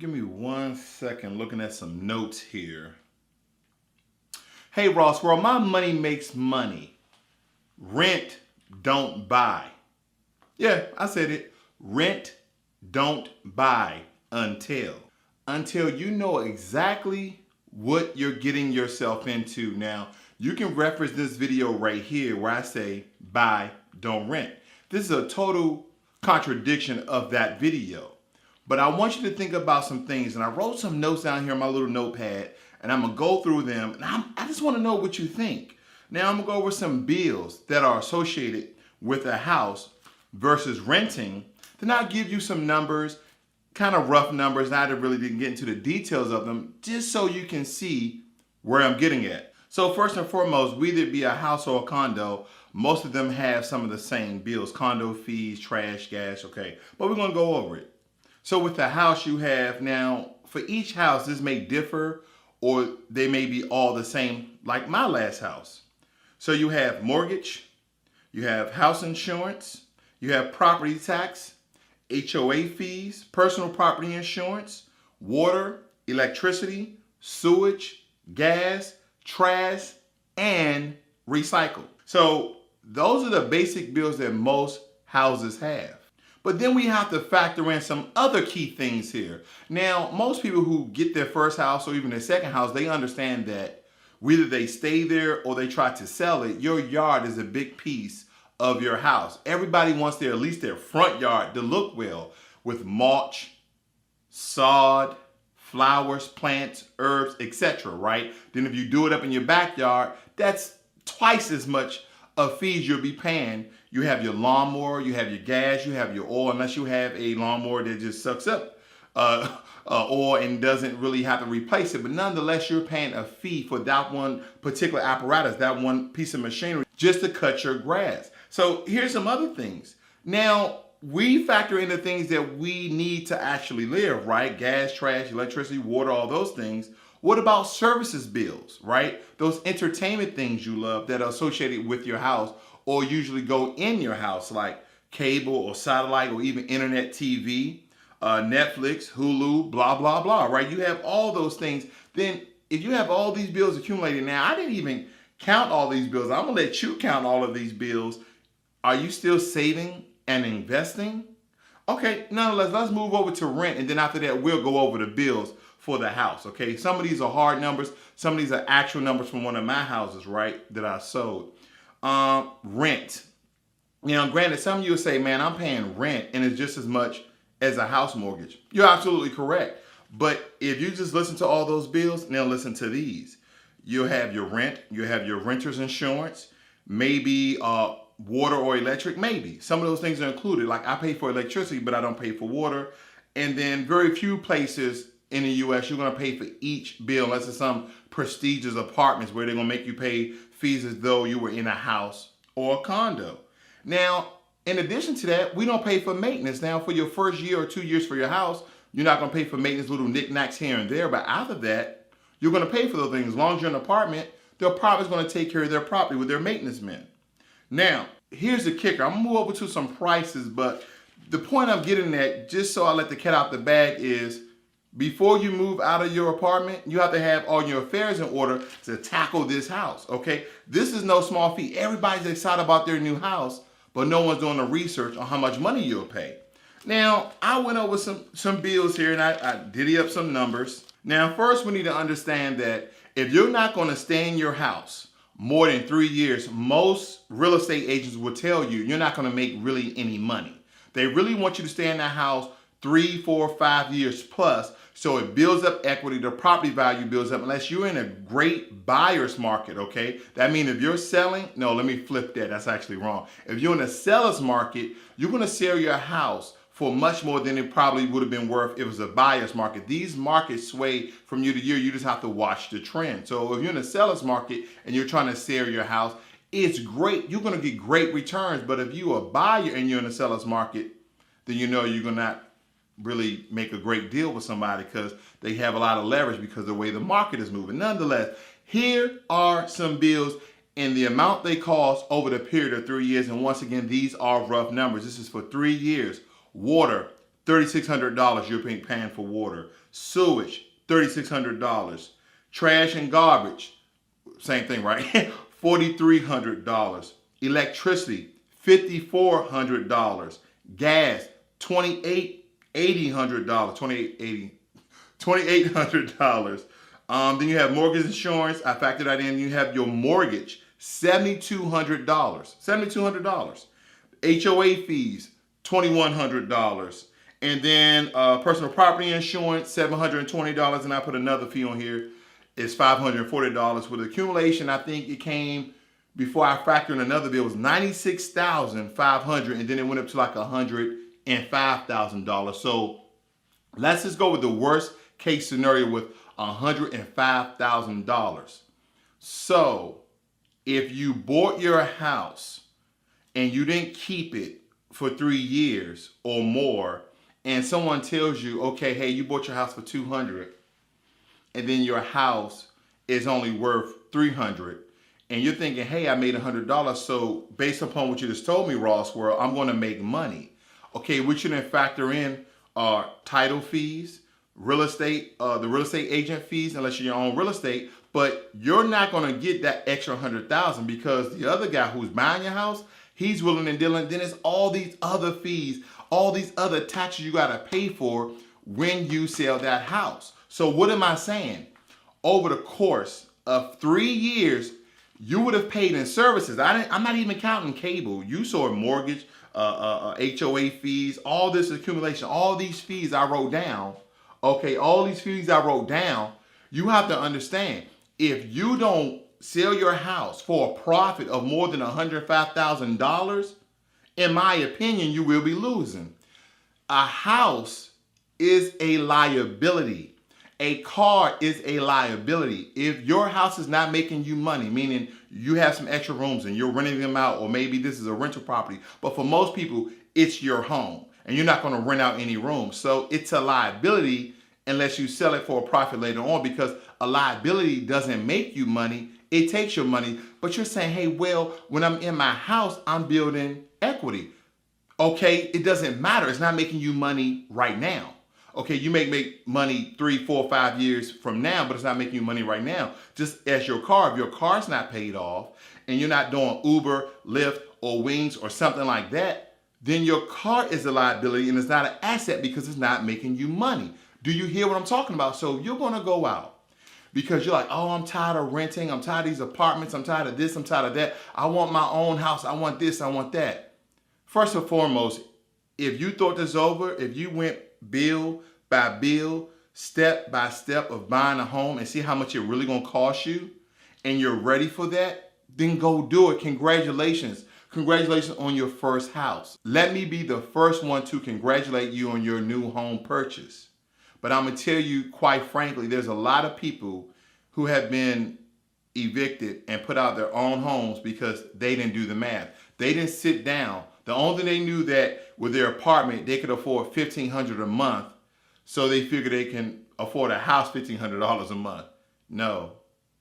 Give me 1 second looking at some notes here. Hey Ross, well, my money makes money. Rent don't buy. Yeah, I said it. Rent don't buy until you know exactly what you're getting yourself into. Now, you can reference this video right here where I say buy, don't rent. This is a total contradiction of that video. But I want you to think about some things, and I wrote some notes down here on my little notepad, and I'm gonna go through them, and I just wanna know what you think. Now I'm gonna go over some bills that are associated with a house versus renting. Then I'll give you some numbers, kind of rough numbers, and I really didn't get into the details of them, just so you can see where I'm getting at. So first and foremost, whether it be a house or a condo, most of them have some of the same bills, condo fees, trash, gas, okay. But we're gonna go over it. So with the house you have now, for each house, this may differ or they may be all the same, like my last house. So you have mortgage, you have house insurance, you have property tax, HOA fees, personal property insurance, water, electricity, sewage, gas, trash, and recycle. So those are the basic bills that most houses have. But then we have to factor in some other key things here. Now, most people who get their first house or even their second house, they understand that whether they stay there or they try to sell it, your yard is a big piece of your house. Everybody wants at least their front yard to look well with mulch, sod, flowers, plants, herbs, etc., right? Then if you do it up in your backyard, that's twice as much of fees you'll be paying. You have your lawnmower, you have your gas, you have your oil, unless you have a lawnmower that just sucks up oil and doesn't really have to replace it. But nonetheless, you're paying a fee for that one particular apparatus, that one piece of machinery, just to cut your grass. So here's some other things. Now, we factor in the things that we need to actually live, right? Gas, trash, electricity, water, all those things. What about services bills, right? Those entertainment things you love that are associated with your house or usually go in your house, like cable or satellite or even internet TV, Netflix, Hulu, blah, blah, blah, right? You have all those things. Then if you have all these bills accumulated, now I didn't even count all these bills. I'm gonna let you count all of these bills. Are you still saving and investing? Okay, nonetheless, let's move over to rent, and then after that, we'll go over the bills for the house, okay? Some of these are hard numbers. Some of these are actual numbers from one of my houses, right, that I sold. Rent. Now, granted, some of you will say, man, I'm paying rent, and it's just as much as a house mortgage. You're absolutely correct. But if you just listen to all those bills, now listen to these. You'll have your rent, you have your renter's insurance, maybe water or electric, maybe. Some of those things are included. Like I pay for electricity, but I don't pay for water. And then very few places in the US, you're gonna pay for each bill, unless it's some prestigious apartments where they're gonna make you pay fees as though you were in a house or a condo. Now, in addition to that, we don't pay for maintenance. Now, for your first year or 2 years for your house, you're not gonna pay for maintenance, little knickknacks here and there, but after that, you're gonna pay for those things. As long as you're in an apartment, the apartment's gonna take care of their property with their maintenance men. Now, here's the kicker. I'm gonna move over to some prices, but the point I'm getting at, just so I let the cat out the bag, is before you move out of your apartment, you have to have all your affairs in order to tackle this house, okay? This is no small feat. Everybody's excited about their new house, but no one's doing the research on how much money you'll pay. Now, I went over some bills here, and I diddy up some numbers. Now, first we need to understand that if you're not gonna stay in your house more than 3 years, most real estate agents will tell you you're not gonna make really any money. They really want you to stay in that house 3, 4, 5 years plus, so it builds up equity, the property value builds up, unless you're in a great buyer's market, okay? That means if you're selling, no, let me flip that, that's actually wrong. If you're in a seller's market, you're gonna sell your house for much more than it probably would have been worth if it was a buyer's market. These markets sway from year to year, you just have to watch the trend. So if you're in a seller's market and you're trying to sell your house, it's great, you're gonna get great returns, but if you're a buyer and you're in a seller's market, then you know you're gonna not really make a great deal with somebody because they have a lot of leverage because of the way the market is moving. Nonetheless, here are some bills and the amount they cost over the period of 3 years. And once again, these are rough numbers. This is for 3 years. Water, $3,600 you're paying for water. Sewage, $3,600. Trash and garbage, same thing, right? $4,300. Electricity, $5,400. Gas, $2,800. Then you have mortgage insurance. I factored that in. You have your mortgage, $7,200. HOA fees, $2,100. And then personal property insurance, $720. And I put another fee on here. It's $540. With accumulation, I think it came before I factor in another bill, it was $96,500, and then it went up to like $105,000. So let's just go with the worst case scenario with $105,000. So if you bought your house and you didn't keep it for 3 years or more, and someone tells you, okay, hey, you bought your house for $200, and then your house is only worth $300, and you're thinking, hey, I made $100, so based upon what you just told me, Ross, well, I'm going to make money. Okay, we shouldn't factor in title fees, real estate, the real estate agent fees, unless you're your own real estate, but you're not going to get that extra $100,000 because the other guy who's buying your house, he's willing and dealing. Then it's all these other fees, all these other taxes you got to pay for when you sell that house. So what am I saying? Over the course of 3 years, you would have paid in services. I'm not even counting cable. You saw mortgage, HOA fees, all this accumulation, all these fees I wrote down. Okay, all these fees I wrote down. You have to understand, if you don't sell your house for a profit of more than $105,000, in my opinion, you will be losing. A house is a liability. A car is a liability. If your house is not making you money, meaning you have some extra rooms and you're renting them out, or maybe this is a rental property, but for most people, it's your home and you're not going to rent out any rooms. So it's a liability unless you sell it for a profit later on, because a liability doesn't make you money. It takes your money, but you're saying, hey, well, when I'm in my house, I'm building equity. Okay, it doesn't matter. It's not making you money right now. Okay, you may make money 3, 4, 5 years from now, but it's not making you money right now. Just as your car, if your car's not paid off and you're not doing Uber, Lyft, or Wings or something like that, then your car is a liability and it's not an asset because it's not making you money. Do you hear what I'm talking about? So you're going to go out because you're like, oh, I'm tired of renting. I'm tired of these apartments. I'm tired of this. I'm tired of that. I want my own house. I want this. I want that. First and foremost, if you thought this over, if you went bill by bill, step by step of buying a home and see how much it really gonna cost you, and you're ready for that, then go do it. Congratulations. Congratulations on your first house. Let me be the first one to congratulate you on your new home purchase. But I'm gonna tell you, quite frankly, there's a lot of people who have been evicted and put out their own homes because they didn't do the math. They didn't sit down. The only thing they knew that with their apartment, they could afford $1,500 a month. So they figure they can afford a house $1,500 a month. No.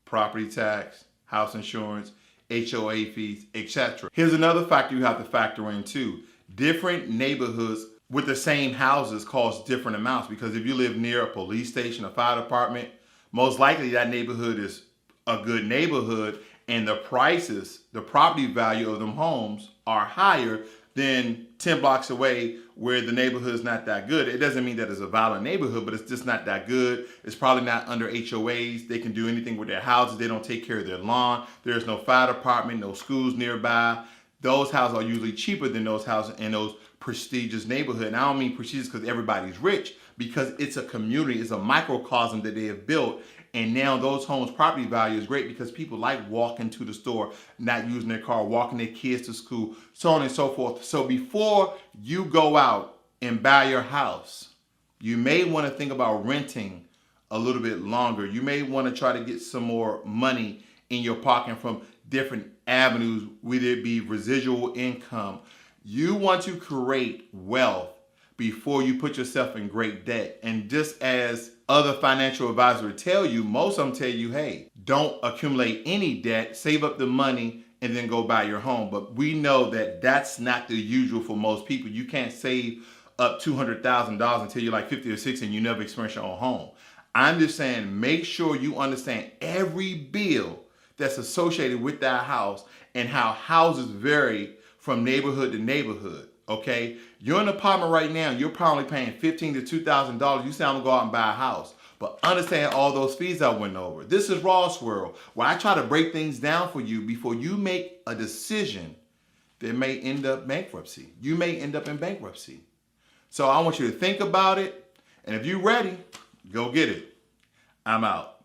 Property tax, house insurance, HOA fees, etc. Here's another factor you have to factor in too. Different neighborhoods with the same houses cost different amounts, because if you live near a police station, a fire department, most likely that neighborhood is a good neighborhood, and the prices, the property value of them homes are higher than 10 blocks away where the neighborhood is not that good. It doesn't mean that it's a violent neighborhood, but it's just not that good. It's probably not under HOAs. They can do anything with their houses. They don't take care of their lawn. There's no fire department, no schools nearby. Those houses are usually cheaper than those houses in those prestigious neighborhoods. And I don't mean prestigious because everybody's rich, because it's a community, it's a microcosm that they have built. And now those homes' property value is great because people like walking to the store, not using their car, walking their kids to school, so on and so forth. So before you go out and buy your house, you may want to think about renting a little bit longer. You may want to try to get some more money in your pocket from different avenues, whether it be residual income. You want to create wealth before you put yourself in great debt. And just as other financial advisors tell you, most of them tell you, hey, don't accumulate any debt, save up the money, and then go buy your home. But we know that that's not the usual for most people. You can't save up $200,000 until you're like 50 or 60 and you never experience your own home. I'm just saying, make sure you understand every bill that's associated with that house and how houses vary from neighborhood to neighborhood. Okay, you're in an apartment right now. You're probably paying $1,500 to $2,000. You say I'm gonna go out and buy a house, but understand all those fees I went over. This is Ross World, where I try to break things down for you before you make a decision that may end up bankruptcy. You may end up in bankruptcy. So I want you to think about it, and if you're ready, go get it. I'm out.